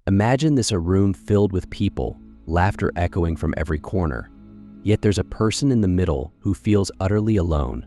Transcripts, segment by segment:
Imagine this a room filled with people, laughter echoing from every corner. Yet there's a person in the middle who feels utterly alone.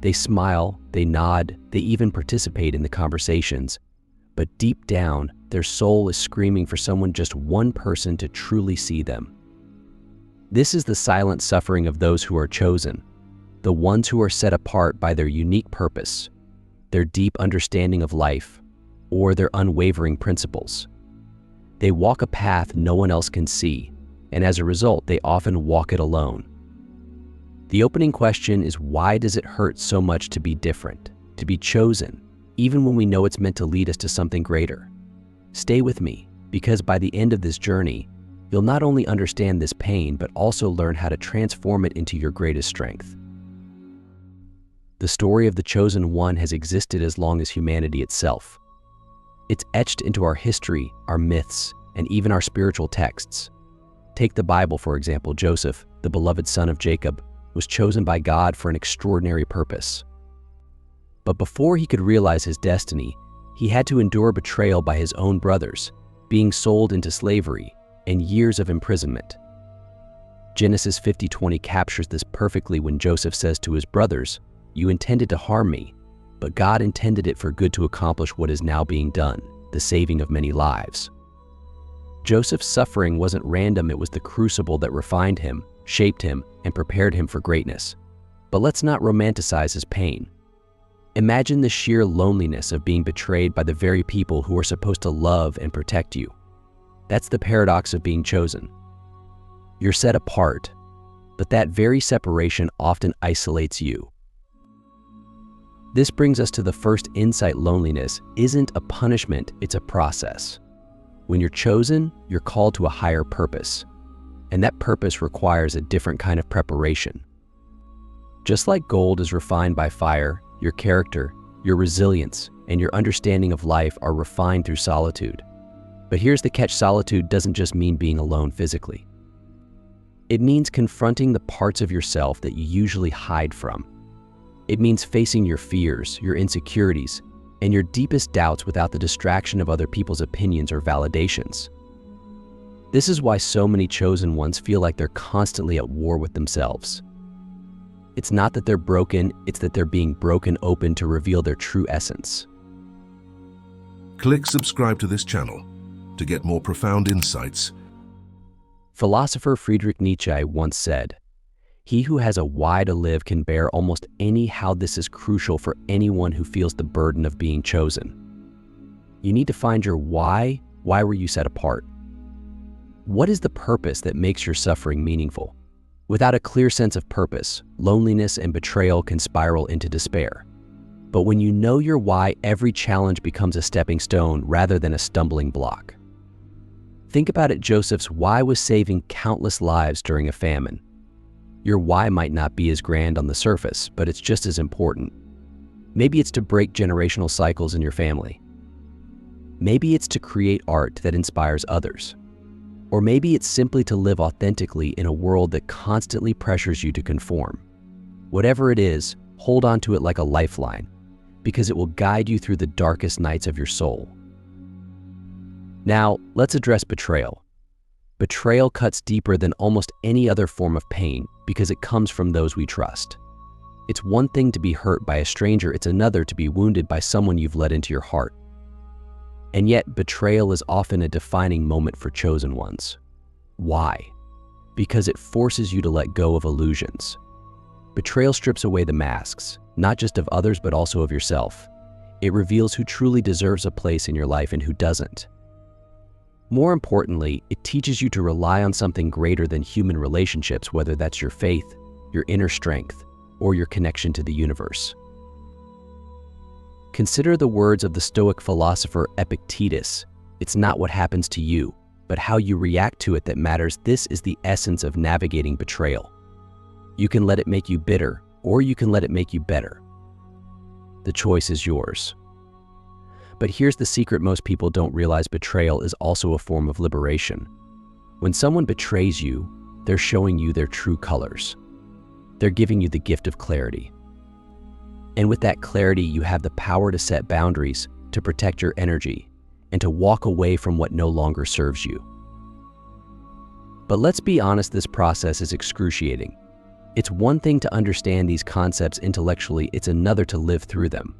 They smile, they nod, they even participate in the conversations. But deep down, their soul is screaming for someone, just one person, to truly see them. This is the silent suffering of those who are chosen, the ones who are set apart by their unique purpose, their deep understanding of life, or their unwavering principles. They walk a path no one else can see, and as a result, they often walk it alone. The opening question is, why does it hurt so much to be different, to be chosen, even when we know it's meant to lead us to something greater? Stay with me, because by the end of this journey, you'll not only understand this pain, but also learn how to transform it into your greatest strength. The story of the chosen one has existed as long as humanity itself. It's etched into our history, our myths, and even our spiritual texts. Take the Bible, for example. Joseph, the beloved son of Jacob, was chosen by God for an extraordinary purpose. But before he could realize his destiny, he had to endure betrayal by his own brothers, being sold into slavery, and years of imprisonment. Genesis 50:20 captures this perfectly when Joseph says to his brothers, "You intended to harm me, but God intended it for good to accomplish what is now being done, the saving of many lives." Joseph's suffering wasn't random, it was the crucible that refined him, shaped him, and prepared him for greatness. But let's not romanticize his pain. Imagine the sheer loneliness of being betrayed by the very people who are supposed to love and protect you. That's the paradox of being chosen. You're set apart, but that very separation often isolates you. This brings us to the first insight: loneliness isn't a punishment, it's a process. When you're chosen, you're called to a higher purpose, and that purpose requires a different kind of preparation. Just like gold is refined by fire, your character, your resilience, and your understanding of life are refined through solitude. But here's the catch: solitude doesn't just mean being alone physically. It means confronting the parts of yourself that you usually hide from. It means facing your fears, your insecurities, and your deepest doubts without the distraction of other people's opinions or validations. This is why so many chosen ones feel like they're constantly at war with themselves. It's not that they're broken, it's that they're being broken open to reveal their true essence. Click subscribe to this channel to get more profound insights. Philosopher Friedrich Nietzsche once said, "He who has a why to live can bear almost any how." This is crucial for anyone who feels the burden of being chosen. You need to find your why. Why were you set apart? What is the purpose that makes your suffering meaningful? Without a clear sense of purpose, loneliness and betrayal can spiral into despair. But when you know your why, every challenge becomes a stepping stone rather than a stumbling block. Think about it: Joseph's why was saving countless lives during a famine. Your why might not be as grand on the surface, but it's just as important. Maybe it's to break generational cycles in your family. Maybe it's to create art that inspires others. Or maybe it's simply to live authentically in a world that constantly pressures you to conform. Whatever it is, hold on to it like a lifeline, because it will guide you through the darkest nights of your soul. Now, let's address betrayal. Betrayal cuts deeper than almost any other form of pain because it comes from those we trust. It's one thing to be hurt by a stranger, it's another to be wounded by someone you've let into your heart. And yet, betrayal is often a defining moment for chosen ones. Why? Because it forces you to let go of illusions. Betrayal strips away the masks, not just of others but also of yourself. It reveals who truly deserves a place in your life and who doesn't. More importantly, it teaches you to rely on something greater than human relationships, whether that's your faith, your inner strength, or your connection to the universe. Consider the words of the Stoic philosopher Epictetus. It's not what happens to you, but how you react to it that matters. This is the essence of navigating betrayal. You can let it make you bitter, or you can let it make you better. The choice is yours. But here's the secret most people don't realize: betrayal is also a form of liberation. When someone betrays you, they're showing you their true colors. They're giving you the gift of clarity. And with that clarity, you have the power to set boundaries, to protect your energy, and to walk away from what no longer serves you. But let's be honest, this process is excruciating. It's one thing to understand these concepts intellectually, it's another to live through them.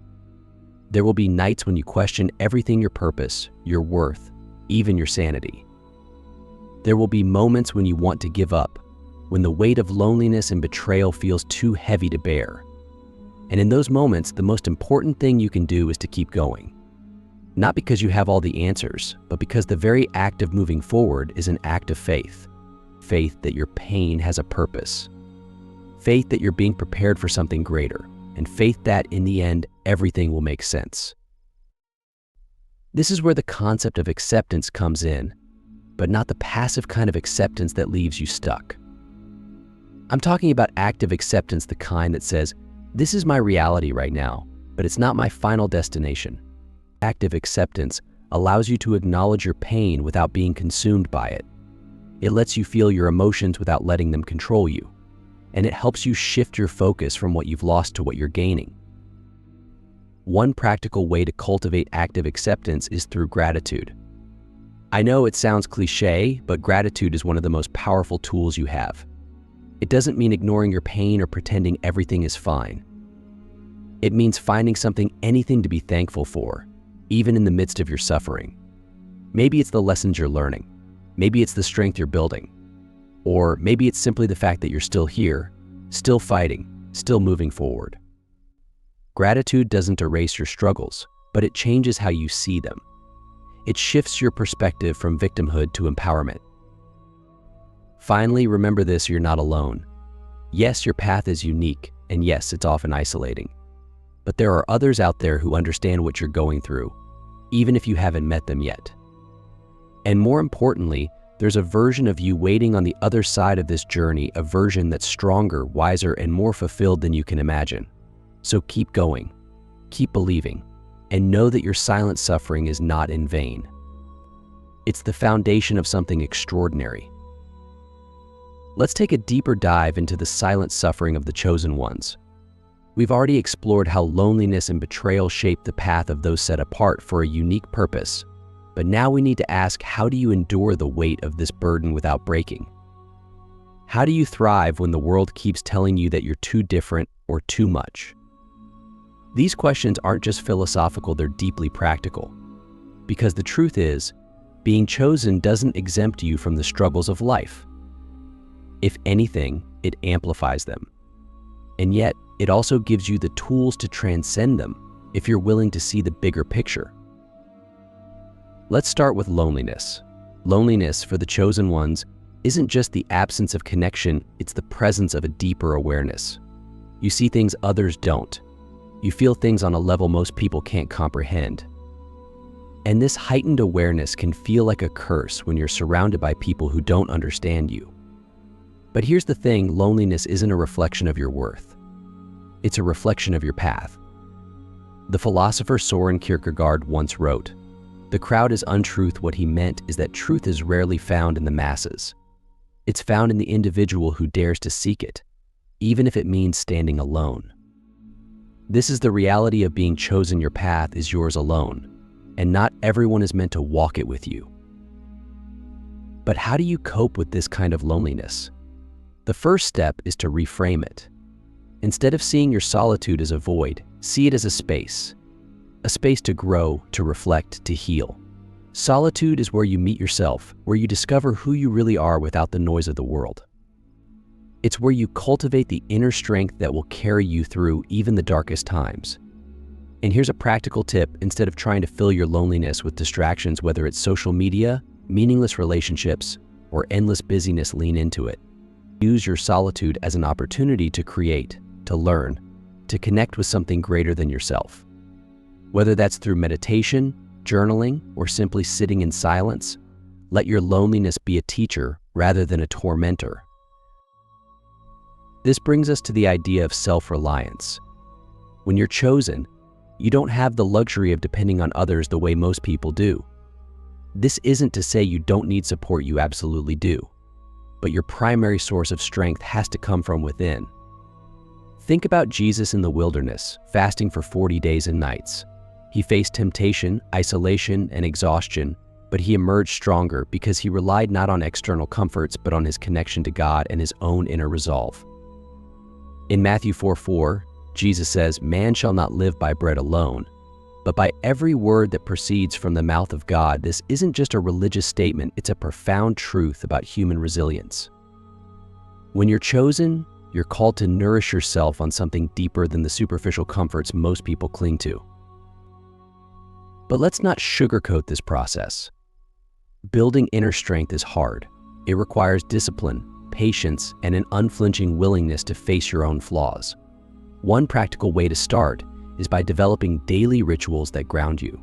There will be nights when you question everything: your purpose, your worth, even your sanity. There will be moments when you want to give up, when the weight of loneliness and betrayal feels too heavy to bear. And in those moments, the most important thing you can do is to keep going. Not because you have all the answers, but because the very act of moving forward is an act of faith. Faith that your pain has a purpose. Faith that you're being prepared for something greater. And faith that, in the end, everything will make sense. This is where the concept of acceptance comes in, but not the passive kind of acceptance that leaves you stuck. I'm talking about active acceptance, the kind that says, this is my reality right now, but it's not my final destination. Active acceptance allows you to acknowledge your pain without being consumed by it. It lets you feel your emotions without letting them control you. And it helps you shift your focus from what you've lost to what you're gaining. One practical way to cultivate active acceptance is through gratitude. I know it sounds cliche, but gratitude is one of the most powerful tools you have. It doesn't mean ignoring your pain or pretending everything is fine. It means finding something, anything to be thankful for, even in the midst of your suffering. Maybe it's the lessons you're learning. Maybe it's the strength you're building. Or maybe it's simply the fact that you're still here, still fighting, still moving forward. Gratitude doesn't erase your struggles, but it changes how you see them. It shifts your perspective from victimhood to empowerment. Finally, remember this: you're not alone. Yes, your path is unique, and yes, it's often isolating. But there are others out there who understand what you're going through, even if you haven't met them yet. And more importantly, there's a version of you waiting on the other side of this journey, a version that's stronger, wiser, and more fulfilled than you can imagine. So keep going, keep believing, and know that your silent suffering is not in vain. It's the foundation of something extraordinary. Let's take a deeper dive into the silent suffering of the chosen ones. We've already explored how loneliness and betrayal shape the path of those set apart for a unique purpose. But now we need to ask, how do you endure the weight of this burden without breaking? How do you thrive when the world keeps telling you that you're too different or too much? These questions aren't just philosophical, they're deeply practical. Because the truth is, being chosen doesn't exempt you from the struggles of life. If anything, it amplifies them. And yet, it also gives you the tools to transcend them if you're willing to see the bigger picture. Let's start with loneliness. Loneliness, for the chosen ones, isn't just the absence of connection, it's the presence of a deeper awareness. You see things others don't. You feel things on a level most people can't comprehend. And this heightened awareness can feel like a curse when you're surrounded by people who don't understand you. But here's the thing: loneliness isn't a reflection of your worth. It's a reflection of your path. The philosopher Soren Kierkegaard once wrote, "The crowd is untruth." What he meant is that truth is rarely found in the masses. It's found in the individual who dares to seek it, even if it means standing alone. This is the reality of being chosen. Your path is yours alone, and not everyone is meant to walk it with you. But how do you cope with this kind of loneliness? The first step is to reframe it. Instead of seeing your solitude as a void, see it as a space to grow, to reflect, to heal. Solitude is where you meet yourself, where you discover who you really are without the noise of the world. It's where you cultivate the inner strength that will carry you through even the darkest times. And here's a practical tip: instead of trying to fill your loneliness with distractions, whether it's social media, meaningless relationships, or endless busyness, lean into it. Use your solitude as an opportunity to create, to learn, to connect with something greater than yourself. Whether that's through meditation, journaling, or simply sitting in silence, let your loneliness be a teacher rather than a tormentor. This brings us to the idea of self-reliance. When you're chosen, you don't have the luxury of depending on others the way most people do. This isn't to say you don't need support, you absolutely do. But your primary source of strength has to come from within. Think about Jesus in the wilderness, fasting for 40 days and nights. He faced temptation, isolation, and exhaustion, but he emerged stronger because he relied not on external comforts but on his connection to God and his own inner resolve. In Matthew 4:4, Jesus says, "Man shall not live by bread alone, but by every word that proceeds from the mouth of God." This isn't just a religious statement, it's a profound truth about human resilience. When you're chosen, you're called to nourish yourself on something deeper than the superficial comforts most people cling to. But let's not sugarcoat this process. Building inner strength is hard. It requires discipline, patience, and an unflinching willingness to face your own flaws. One practical way to start is by developing daily rituals that ground you.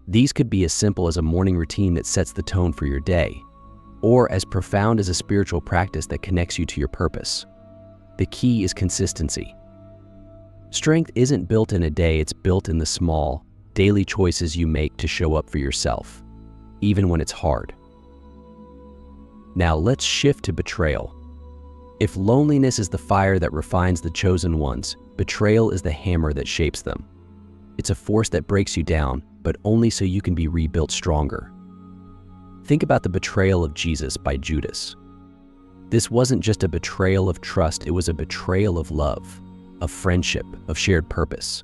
These could be as simple as a morning routine that sets the tone for your day, or as profound as a spiritual practice that connects you to your purpose. The key is consistency. Strength isn't built in a day, it's built in the small, daily choices you make to show up for yourself, even when it's hard. Now let's shift to betrayal. If loneliness is the fire that refines the chosen ones, betrayal is the hammer that shapes them. It's a force that breaks you down, but only so you can be rebuilt stronger. Think about the betrayal of Jesus by Judas. This wasn't just a betrayal of trust, it was a betrayal of love, of friendship, of shared purpose.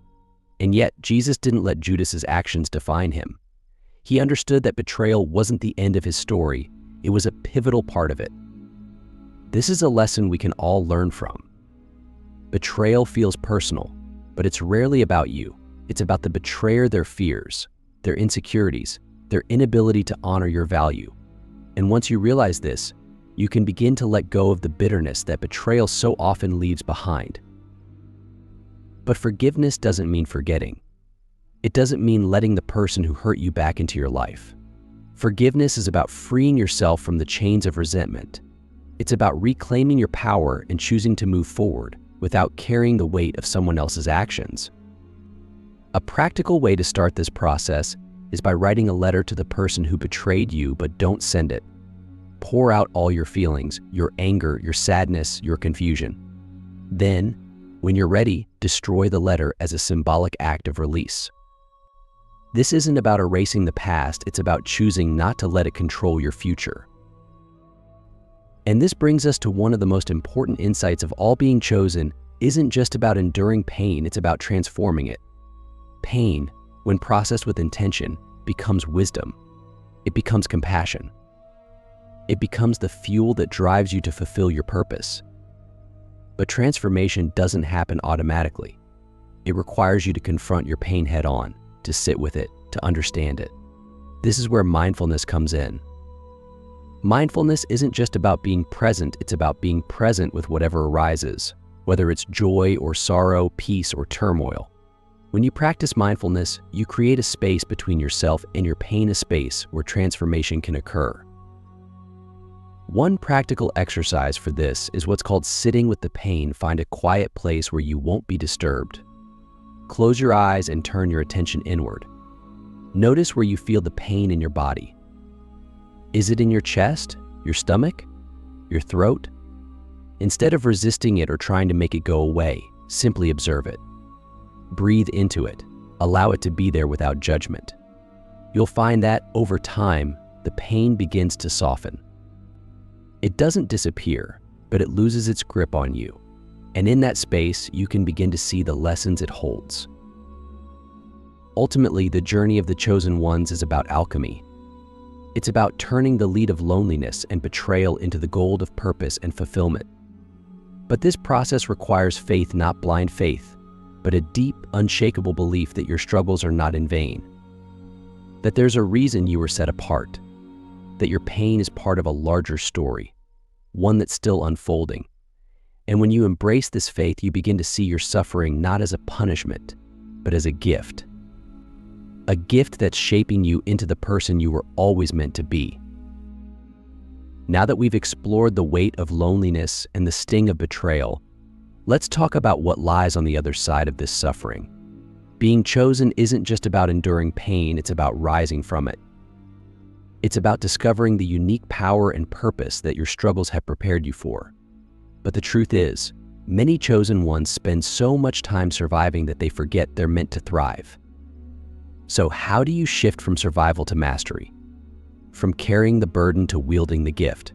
And yet, Jesus didn't let Judas's actions define him. He understood that betrayal wasn't the end of his story, it was a pivotal part of it. This is a lesson we can all learn from. Betrayal feels personal, but it's rarely about you. It's about the betrayer, their fears, their insecurities, their inability to honor your value. And once you realize this, you can begin to let go of the bitterness that betrayal so often leaves behind. But forgiveness doesn't mean forgetting. It doesn't mean letting the person who hurt you back into your life. Forgiveness is about freeing yourself from the chains of resentment. It's about reclaiming your power and choosing to move forward without carrying the weight of someone else's actions. A practical way to start this process is by writing a letter to the person who betrayed you, but don't send it. Pour out all your feelings, your anger, your sadness, your confusion. Then, when you're ready, destroy the letter as a symbolic act of release. This isn't about erasing the past, it's about choosing not to let it control your future. And this brings us to one of the most important insights of all. Being chosen isn't just about enduring pain, it's about transforming it. Pain, when processed with intention, becomes wisdom. It becomes compassion. It becomes the fuel that drives you to fulfill your purpose. But transformation doesn't happen automatically. It requires you to confront your pain head on, to sit with it, to understand it. This is where mindfulness comes in. Mindfulness isn't just about being present, it's about being present with whatever arises, whether it's joy or sorrow, peace or turmoil. When you practice mindfulness, you create a space between yourself and your pain, a space where transformation can occur. One practical exercise for this is what's called sitting with the pain. Find a quiet place where you won't be disturbed. Close your eyes and turn your attention inward. Notice where you feel the pain in your body. Is it in your chest, your stomach, your throat? Instead of resisting it or trying to make it go away, simply observe it. Breathe into it. Allow it to be there without judgment. You'll find that, over time, the pain begins to soften. It doesn't disappear, but it loses its grip on you. And in that space, you can begin to see the lessons it holds. Ultimately, the journey of the chosen ones is about alchemy. It's about turning the lead of loneliness and betrayal into the gold of purpose and fulfillment. But this process requires faith, not blind faith, but a deep, unshakable belief that your struggles are not in vain, that there's a reason you were set apart, that your pain is part of a larger story, one that's still unfolding. And when you embrace this faith, you begin to see your suffering not as a punishment, but as a gift that's shaping you into the person you were always meant to be. Now that we've explored the weight of loneliness and the sting of betrayal, let's talk about what lies on the other side of this suffering. Being chosen isn't just about enduring pain, it's about rising from it. It's about discovering the unique power and purpose that your struggles have prepared you for. But the truth is, many chosen ones spend so much time surviving that they forget they're meant to thrive. So how do you shift from survival to mastery? From carrying the burden to wielding the gift?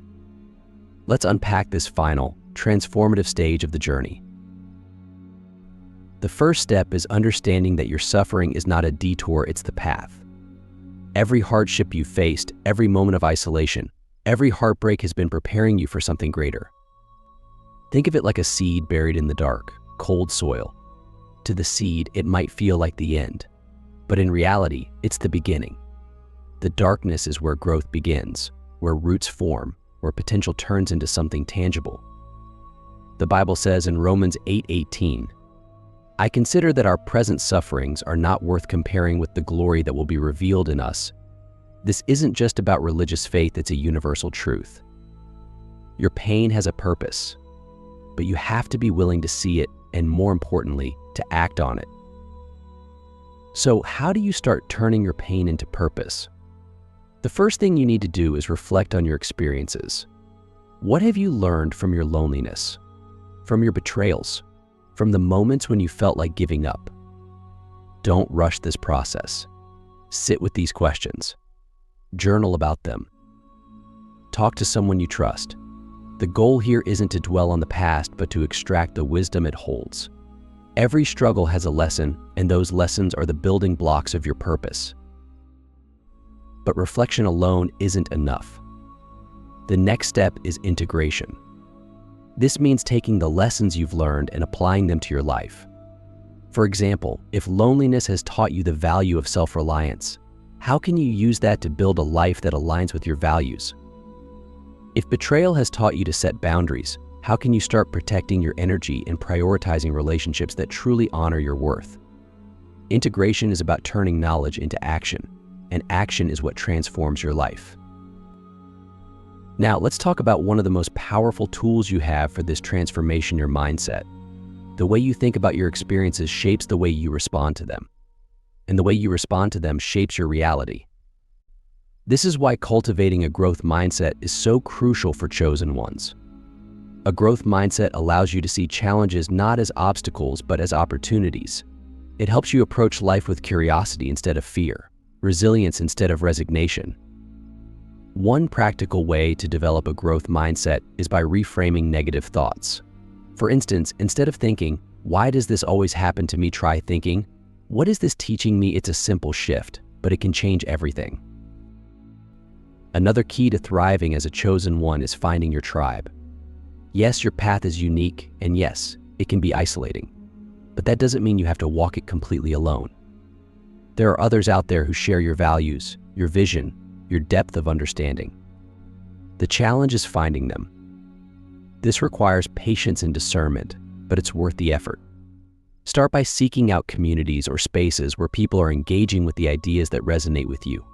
Let's unpack this final, transformative stage of the journey. The first step is understanding that your suffering is not a detour, it's the path. Every hardship you faced, every moment of isolation, every heartbreak has been preparing you for something greater. Think of it like a seed buried in the dark, cold soil. To the seed, it might feel like the end, but in reality, it's the beginning. The darkness is where growth begins, where roots form, where potential turns into something tangible. The Bible says in Romans 8:18, "I consider that our present sufferings are not worth comparing with the glory that will be revealed in us." This isn't just about religious faith, it's a universal truth. Your pain has a purpose, but you have to be willing to see it and, more importantly, to act on it. So how do you start turning your pain into purpose? The first thing you need to do is reflect on your experiences. What have you learned from your loneliness, from your betrayals, from the moments when you felt like giving up? Don't rush this process. Sit with these questions. Journal about them. Talk to someone you trust. The goal here isn't to dwell on the past, but to extract the wisdom it holds. Every struggle has a lesson, and those lessons are the building blocks of your purpose. But reflection alone isn't enough. The next step is integration. This means taking the lessons you've learned and applying them to your life. For example, if loneliness has taught you the value of self-reliance, how can you use that to build a life that aligns with your values? If betrayal has taught you to set boundaries, how can you start protecting your energy and prioritizing relationships that truly honor your worth? Integration is about turning knowledge into action, and action is what transforms your life. Now, let's talk about one of the most powerful tools you have for this transformation: your mindset. The way you think about your experiences shapes the way you respond to them, and the way you respond to them shapes your reality. This is why cultivating a growth mindset is so crucial for chosen ones. A growth mindset allows you to see challenges not as obstacles, but as opportunities. It helps you approach life with curiosity instead of fear, resilience instead of resignation. One practical way to develop a growth mindset is by reframing negative thoughts. For instance, instead of thinking, "Why does this always happen to me?" try thinking, "What is this teaching me?" It's a simple shift, but it can change everything. Another key to thriving as a chosen one is finding your tribe. Yes, your path is unique, and yes, it can be isolating, but that doesn't mean you have to walk it completely alone. There are others out there who share your values, your vision, your depth of understanding. The challenge is finding them. This requires patience and discernment, but it's worth the effort. Start by seeking out communities or spaces where people are engaging with the ideas that resonate with you.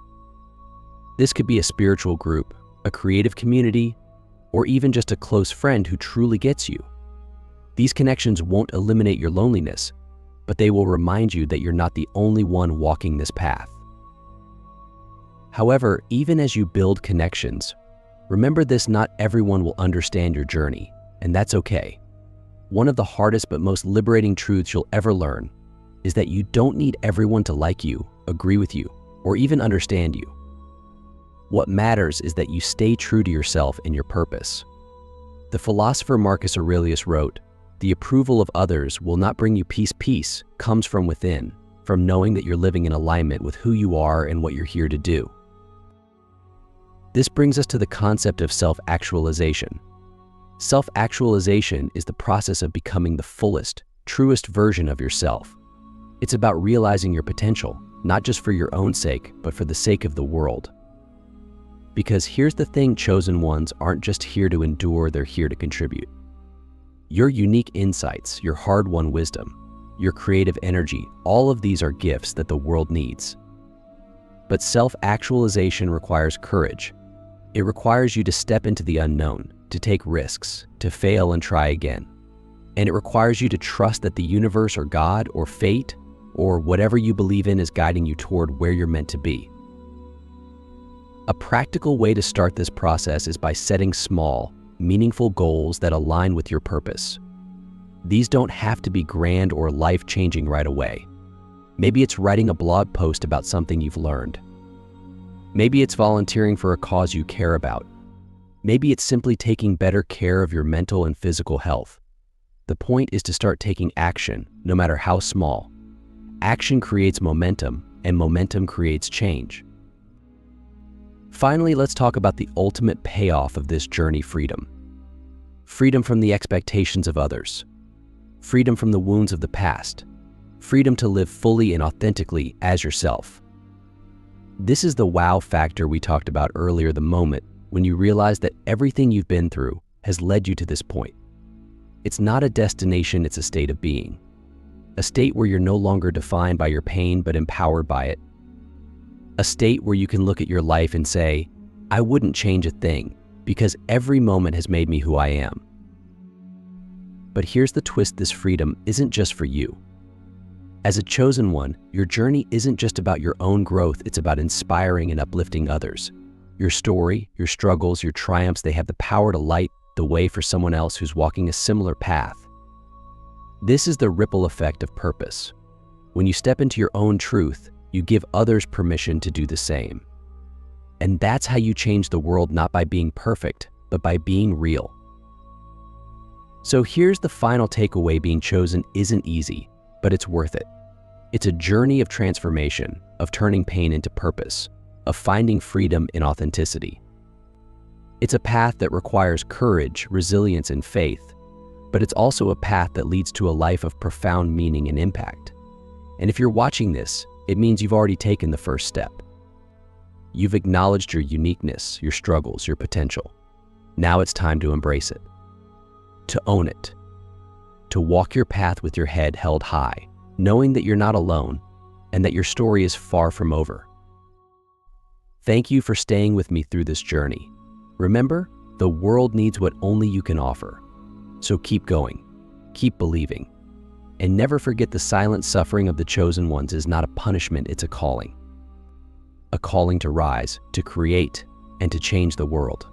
This could be a spiritual group, a creative community, or even just a close friend who truly gets you. These connections won't eliminate your loneliness, but they will remind you that you're not the only one walking this path. However, even as you build connections, remember this: not everyone will understand your journey, and that's okay. One of the hardest but most liberating truths you'll ever learn is that you don't need everyone to like you, agree with you, or even understand you. What matters is that you stay true to yourself and your purpose. The philosopher Marcus Aurelius wrote, "The approval of others will not bring you peace. Peace comes from within, from knowing that you're living in alignment with who you are and what you're here to do." This brings us to the concept of self-actualization. Self-actualization is the process of becoming the fullest, truest version of yourself. It's about realizing your potential, not just for your own sake, but for the sake of the world. Because here's the thing: chosen ones aren't just here to endure, they're here to contribute. Your unique insights, your hard-won wisdom, your creative energy, all of these are gifts that the world needs. But self-actualization requires courage. It requires you to step into the unknown, to take risks, to fail and try again. And it requires you to trust that the universe or God or fate or whatever you believe in is guiding you toward where you're meant to be. A practical way to start this process is by setting small, meaningful goals that align with your purpose. These don't have to be grand or life-changing right away. Maybe it's writing a blog post about something you've learned. Maybe it's volunteering for a cause you care about. Maybe it's simply taking better care of your mental and physical health. The point is to start taking action, no matter how small. Action creates momentum, and momentum creates change. Finally, let's talk about the ultimate payoff of this journey: freedom. Freedom from the expectations of others. Freedom from the wounds of the past. Freedom to live fully and authentically as yourself. This is the wow factor we talked about earlier, the moment when you realize that everything you've been through has led you to this point. It's not a destination, it's a state of being. A state where you're no longer defined by your pain, but empowered by it. A state where you can look at your life and say, I wouldn't change a thing, because every moment has made me who I am. But here's the twist: this freedom isn't just for you. As a chosen one, your journey isn't just about your own growth, it's about inspiring and uplifting others. Your story, your struggles, your triumphs, they have the power to light the way for someone else who's walking a similar path. This is the ripple effect of purpose. When you step into your own truth, you give others permission to do the same. And that's how you change the world, not by being perfect, but by being real. So here's the final takeaway: being chosen isn't easy, but it's worth it. It's a journey of transformation, of turning pain into purpose, of finding freedom in authenticity. It's a path that requires courage, resilience, and faith, but it's also a path that leads to a life of profound meaning and impact. And if you're watching this, it means you've already taken the first step. You've acknowledged your uniqueness, your struggles, your potential. Now it's time to embrace it, to own it, to walk your path with your head held high, knowing that you're not alone and that your story is far from over. Thank you for staying with me through this journey. Remember, the world needs what only you can offer. So keep going, keep believing, and never forget the silent suffering of the chosen ones is not a punishment, it's a calling. A calling to rise, to create, and to change the world.